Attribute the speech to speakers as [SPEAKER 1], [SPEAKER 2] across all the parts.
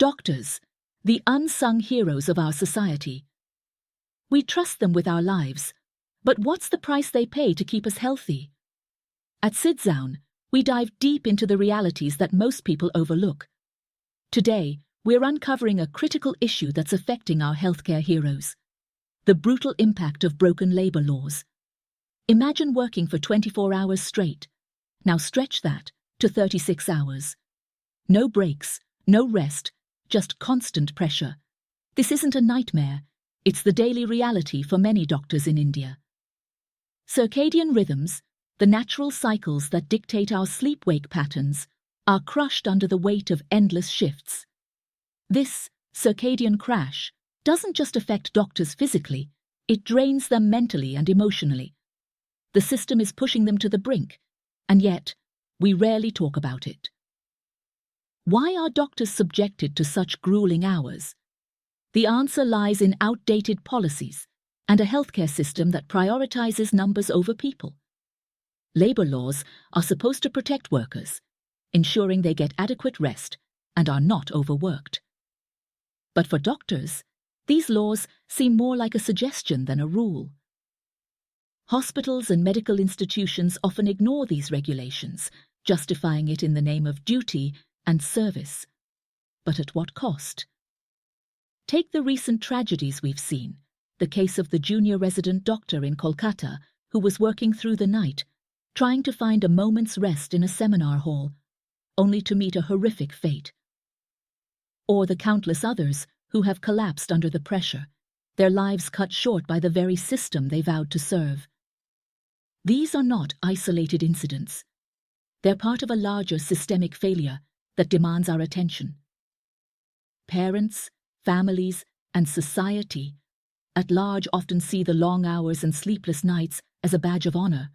[SPEAKER 1] Doctors, the unsung heroes of our society. We trust them with our lives, but what's the price they pay to keep us healthy? At SIDZOWN, we dive deep into the realities that most people overlook. Today, we're uncovering a critical issue that's affecting our healthcare heroes: the brutal impact of broken labor laws. Imagine working for 24 hours straight. Now stretch that to 36 hours. No breaks, no rest, just constant pressure. This isn't a nightmare, it's the daily reality for many doctors in India. Circadian rhythms, the natural cycles that dictate our sleep-wake patterns, are crushed under the weight of endless shifts. This circadian crash doesn't just affect doctors physically, it drains them mentally and emotionally. The system is pushing them to the brink, and yet we rarely talk about it. Why are doctors subjected to such grueling hours? The answer lies in outdated policies and a healthcare system that prioritizes numbers over people. Labor laws are supposed to protect workers, ensuring they get adequate rest and are not overworked. But for doctors, these laws seem more like a suggestion than a rule. Hospitals and medical institutions often ignore these regulations, justifying it in the name of duty and service. But at what cost? Take the recent tragedies we've seen, the case of the junior resident doctor in Kolkata who was working through the night, trying to find a moment's rest in a seminar hall, only to meet a horrific fate. Or the countless others who have collapsed under the pressure, their lives cut short by the very system they vowed to serve. These are not isolated incidents. They're part of a larger systemic failure that demands our attention. Parents, families, and society at large often see the long hours and sleepless nights as a badge of honor.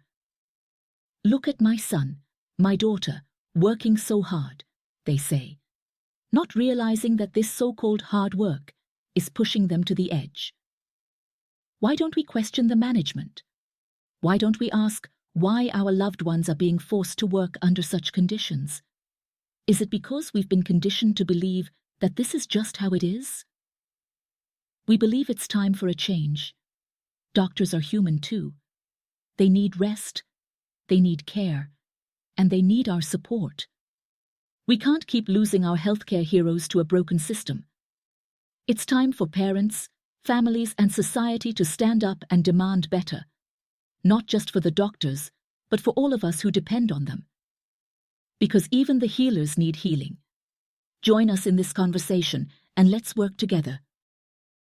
[SPEAKER 1] "Look at my son, my daughter, working so hard," they say, not realizing that this so-called hard work is pushing them to the edge. Why don't we question the management? Why don't we ask why our loved ones are being forced to work under such conditions? Is it because we've been conditioned to believe that this is just how it is? We believe it's time for a change. Doctors are human too. They need rest, they need care, and they need our support. We can't keep losing our healthcare heroes to a broken system. It's time for parents, families, and society to stand up and demand better, not just for the doctors, but for all of us who depend on them. Because even the healers need healing. Join us in this conversation and let's work together